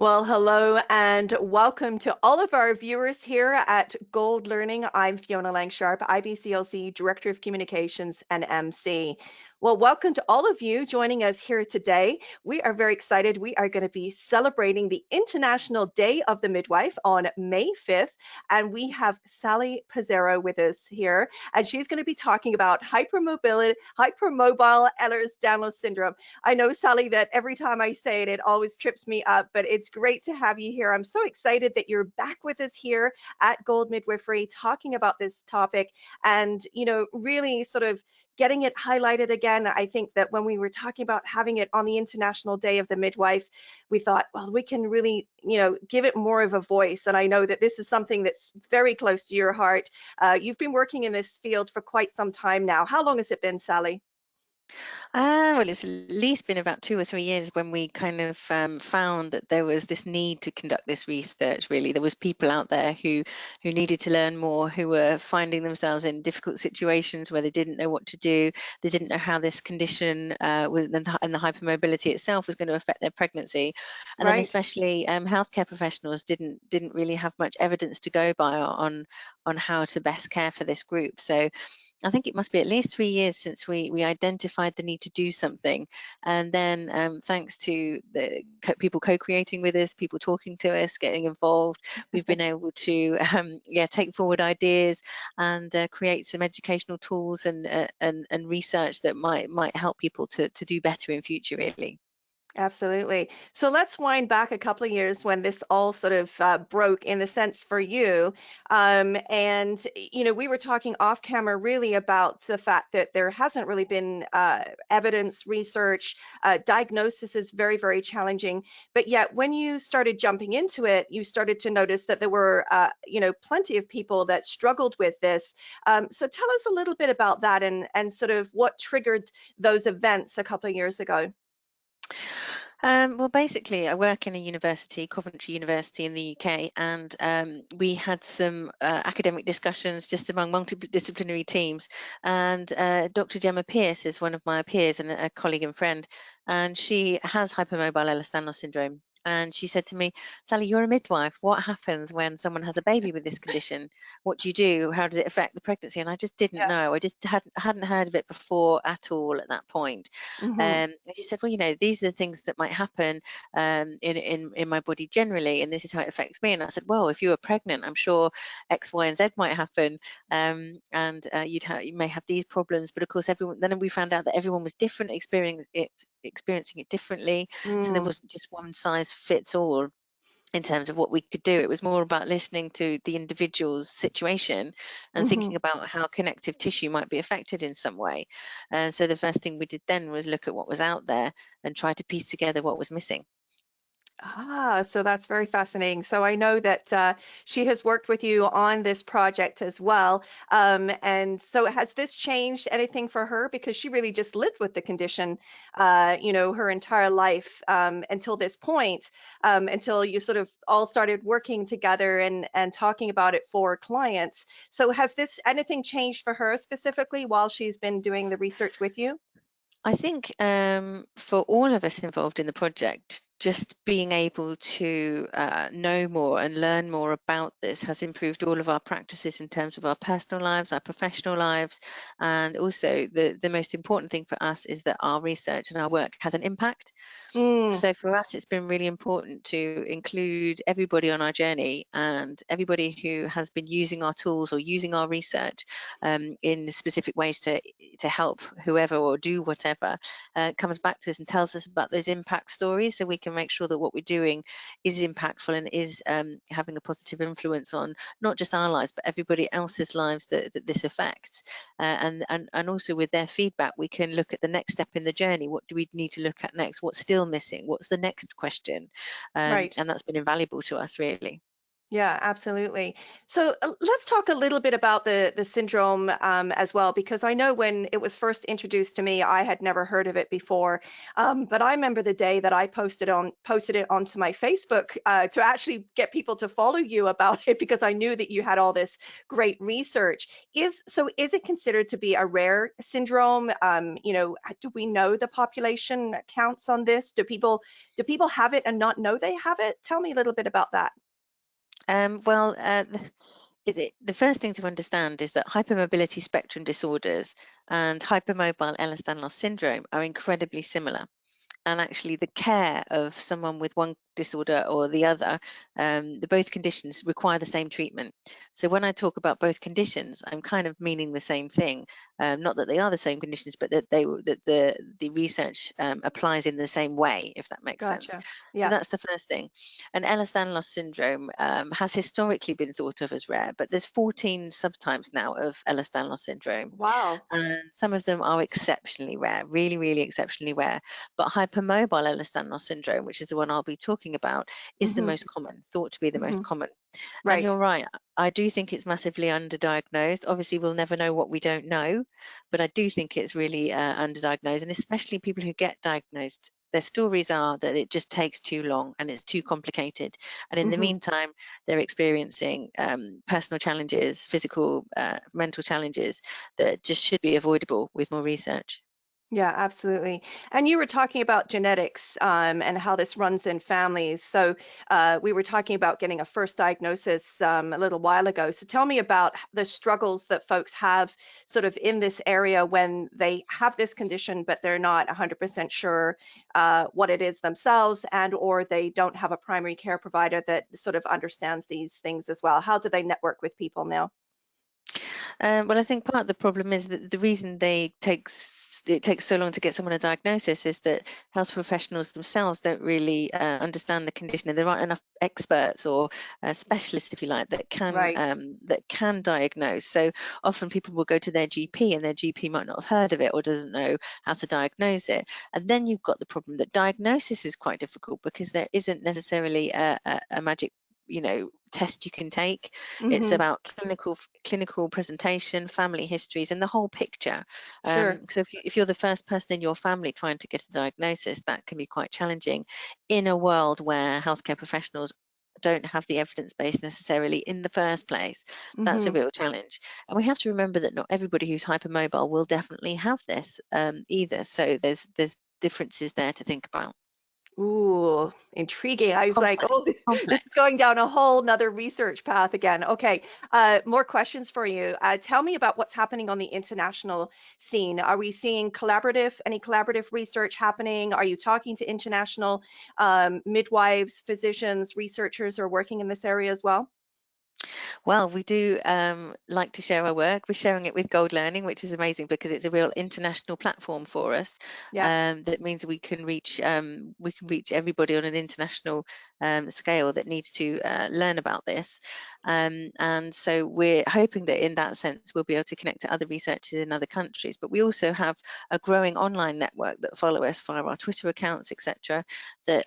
Well, hello and welcome to all of our viewers here at Gold Learning. I'm Fiona Langsharp, IBCLC Director of Communications and MC. Well, welcome to all of you joining us here today. We are very excited. We are going to be celebrating the International Day of the Midwife on May 5th, and we have Sally Pezaro with us here, and she's going to be talking about hypermobile Ehlers-Danlos syndrome. I know, Sally, that every time I say it, it always trips me up, but it's great to have you here. I'm so excited that you're back with us here at Gold Midwifery talking about this topic and, really sort of getting it highlighted again. I think that when we were talking about having it on the International Day of the Midwife, we thought, well, we can really, give it more of a voice. And I know that this is something that's very close to your heart. You've been working in this field for quite some time now. How long has it been, Sally? Well, it's at least been about 2 or 3 years when we kind of found that there was this need to conduct this research. Really, there was people out there who needed to learn more, who were finding themselves in difficult situations where they didn't know what to do. They didn't know how this condition and the hypermobility itself was going to affect their pregnancy, and then Right. especially healthcare professionals didn't really have much evidence to go by on how to best care for this group. So I think it must be at least 3 years since we identified the need to do something. And then thanks to the people co-creating with us, people talking to us, getting involved, we've been able to take forward ideas and create some educational tools and research that might help people to do better in future, really. Absolutely. So let's wind back a couple of years when this all sort of broke in the sense for you. We were talking off camera really about the fact that there hasn't really been evidence, research, diagnosis is very, very challenging. But yet, when you started jumping into it, you started to notice that there were, plenty of people that struggled with this. So tell us a little bit about that and sort of what triggered those events a couple of years ago. Well, basically, I work in a university, Coventry University in the UK, and we had some academic discussions just among multidisciplinary teams. And Dr. Gemma Pierce is one of my peers and a colleague and friend, and she has hypermobile Ehlers-Danlos syndrome. And she said to me, "Sally, you're a midwife. What happens when someone has a baby with this condition? What do you do? How does it affect the pregnancy?" And I just didn't Yeah. know. I just hadn't heard of it before at all at that point. Hmm. And she said, "Well, these are the things that might happen in my body generally, and this is how it affects me." And I said, "Well, if you were pregnant, I'm sure X, Y, and Z might happen, and you may have these problems." But of course, everyone. Then we found out that everyone was different, experiencing it differently. So there Mm. wasn't just one size fits all in terms of what we could do. It was more about listening to the individual's situation and Hmm. thinking about how connective tissue might be affected in some way. And so the first thing we did then was look at what was out there and try to piece together what was missing. So that's very fascinating. So I know that she has worked with you on this project as well. And so has this changed anything for her? Because she really just lived with the condition, her entire life until this point, until you sort of all started working together and talking about it for clients. So has this anything changed for her specifically while she's been doing the research with you? I think for all of us involved in the project, just being able to know more and learn more about this has improved all of our practices in terms of our personal lives, our professional lives, and also the most important thing for us is that our research and our work has an impact. Mm, So for us, it's been really important to include everybody on our journey and everybody who has been using our tools or using our research in specific ways to help whoever or do whatever comes back to us and tells us about those impact stories, so we can make sure that what we're doing is impactful and is having a positive influence on not just our lives but everybody else's lives that this affects. And also with their feedback, we can look at the next step in the journey. What do we need to look at next? What's still missing? What's the next question? right. And that's been invaluable to us, really. Yeah, absolutely. So let's talk a little bit about the syndrome as well, because I know when it was first introduced to me, I had never heard of it before. But I remember the day that I posted it onto my Facebook to actually get people to follow you about it, because I knew that you had all this great research. Is it considered to be a rare syndrome? Do we know the population counts on this? Do people have it and not know they have it? Tell me a little bit about that. Well, the first thing to understand is that hypermobility spectrum disorders and hypermobile Ehlers-Danlos syndrome are incredibly similar. And actually the care of someone with one disorder or the other, the both conditions require the same treatment. So when I talk about both conditions, I'm kind of meaning the same thing. Not that they are the same conditions, but that the research applies in the same way, if that makes sense. Gotcha. So Yeah. that's the first thing. And Ehlers-Danlos syndrome has historically been thought of as rare, but there's 14 subtypes now of Ehlers-Danlos syndrome, Wow. and some of them are exceptionally rare, really, really exceptionally rare. But hypermobile Ehlers-Danlos syndrome, which is the one I'll be talking about, is the Mhm. most common, thought to be the most Mhm. common. And Right. you're right, I do think it's massively underdiagnosed. Obviously, we'll never know what we don't know, but I do think it's really underdiagnosed, and especially people who get diagnosed. Their stories are that it just takes too long and it's too complicated. And in the Mhm. meantime, they're experiencing personal challenges, physical, mental challenges that just should be avoidable with more research. Yeah, absolutely. And you were talking about genetics and how this runs in families. So we were talking about getting a first diagnosis a little while ago. So tell me about the struggles that folks have sort of in this area when they have this condition, but they're not 100% sure what it is themselves, and or they don't have a primary care provider that sort of understands these things as well. How do they network with people now? Well, I think part of the problem is that the reason it takes so long to get someone a diagnosis is that health professionals themselves don't really understand the condition, and there aren't enough experts or specialists, if you like, Right. that can diagnose. So often people will go to their GP, and their GP might not have heard of it or doesn't know how to diagnose it. And then you've got the problem that diagnosis is quite difficult because there isn't necessarily a magic test you can take. It's Hmm. about clinical presentation, family histories, and the whole picture. Sure. So if you're the first person in your family trying to get a diagnosis, that can be quite challenging in a world where healthcare professionals don't have the evidence base necessarily in the first place. That's a Hmm. real challenge. And we have to remember that not everybody who's hypermobile will definitely have this either. So there's differences there to think about. Ooh, intriguing. I was like, Complex, oh, this is complex. going down a whole nother research path again. Okay, more questions for you. Tell me about what's happening on the international scene. Are we seeing any collaborative research happening? Are you talking to international midwives, physicians, researchers who are working in this area as well? Well, we do like to share our work. We're sharing it with Gold Learning, which is amazing because it's a real international platform for us. Yeah. That means we can reach everybody on an international scale that needs to learn about this. And so we're hoping that in that sense we'll be able to connect to other researchers in other countries. But we also have a growing online network that follow us via our Twitter accounts, etc. That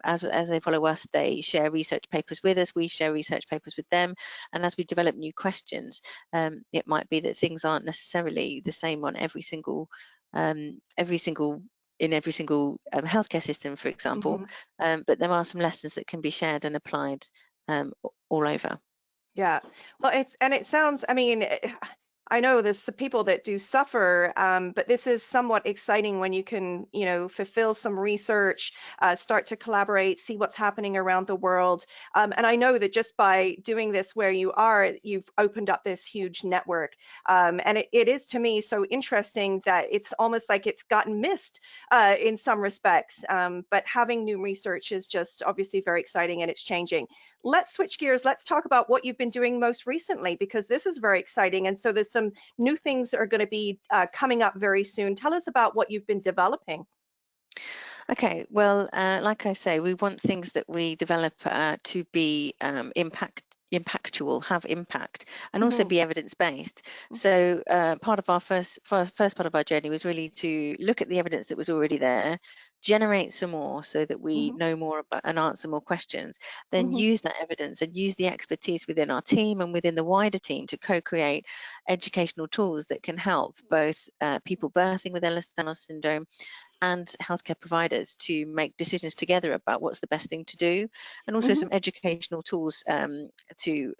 as they follow us, they share research papers with us. We share research papers with them, and as we develop new questions, it might be that things aren't necessarily the same on every single in every single healthcare system, for example. Hmm. But there are some lessons that can be shared and applied all over. Yeah. Well, it sounds, I mean, I know there's the people that do suffer, but this is somewhat exciting when you can, fulfill some research, start to collaborate, see what's happening around the world. And I know that just by doing this where you are, you've opened up this huge network. And it is to me so interesting that it's almost like it's gotten missed in some respects. But having new research is just obviously very exciting, and it's changing. Let's switch gears. Let's talk about what you've been doing most recently, because this is very exciting. And so there's some new things that are going to be coming up very soon. Tell us about what you've been developing. Okay, well, like I say, we want things that we develop to be impactual, have impact, and also Hmm. be evidence based. So part of our first part of our journey was really to look at the evidence that was already there, generate some more so that we Hmm. know more about and answer more questions, then Hmm. use that evidence and use the expertise within our team and within the wider team to co-create educational tools that can help both people birthing with Ehlers-Danlos syndrome and healthcare providers to make decisions together about what's the best thing to do, and also Hmm. some educational tools to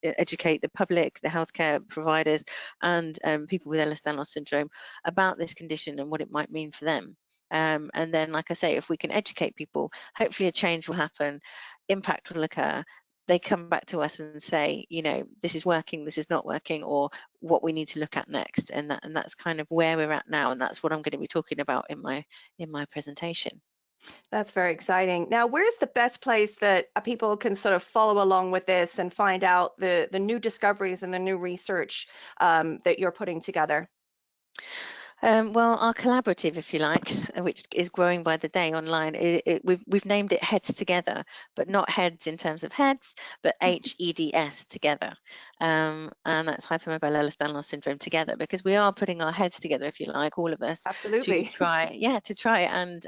educate the public, the healthcare providers, and people with Ehlers-Danlos syndrome about this condition and what it might mean for them. And then, like I say, if we can educate people, hopefully a change will happen, impact will occur. They come back to us and say, this is working, this is not working, or what we need to look at next. And that's kind of where we're at now, and that's what I'm going to be talking about in my presentation. That's very exciting. Now, where's the best place that people can sort of follow along with this and find out the new discoveries and the new research that you're putting together? Well, our collaborative, if you like, which is growing by the day online, we've named it Heads Together, but not heads in terms of heads, but HEDS together, and that's hypermobile Ehlers-Danlos syndrome together, because we are putting our heads together, if you like, all of us, to Absolutely. try, and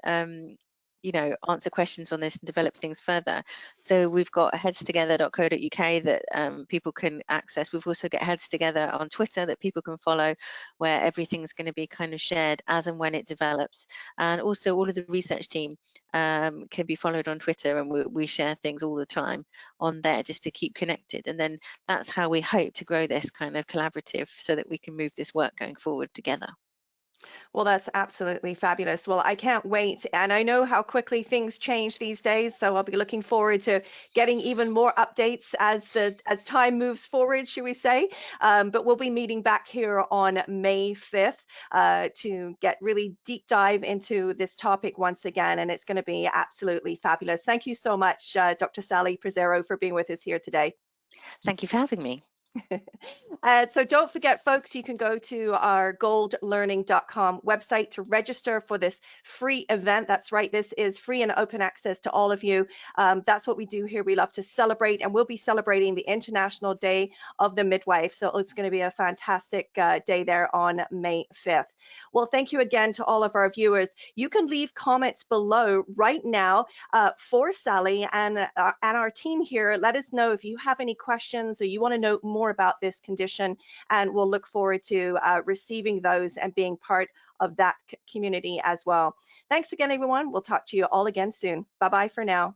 answer questions on this and develop things further. So we've got headstogether.co.uk that people can access. We've also got Heads Together on Twitter that people can follow, where everything's going to be kind of shared as and when it develops. And also all of the research team can be followed on Twitter, and we share things all the time on there just to keep connected. And then that's how we hope to grow this kind of collaborative so that we can move this work going forward together. Well, that's absolutely fabulous. Well, I can't wait. And I know how quickly things change these days, so I'll be looking forward to getting even more updates as time moves forward, should we say. But we'll be meeting back here on May 5th to get really deep dive into this topic once again, and it's going to be absolutely fabulous. Thank you so much, Dr. Sally Pezaro, for being with us here today. Thank you for having me. So don't forget, folks, you can go to our goldlearning.com website to register for this free event. That's right, this is free and open access to all of you. That's what we do here. We love to celebrate, and we'll be celebrating the International Day of the Midwife. So it's going to be a fantastic day there on May 5th. Well, thank you again to all of our viewers. You can leave comments below right now for Sally and our team here. Let us know if you have any questions or you want to know more about this condition, and we'll look forward to receiving those and being part of that community as well. Thanks again, everyone. We'll talk to you all again soon. Bye bye for now.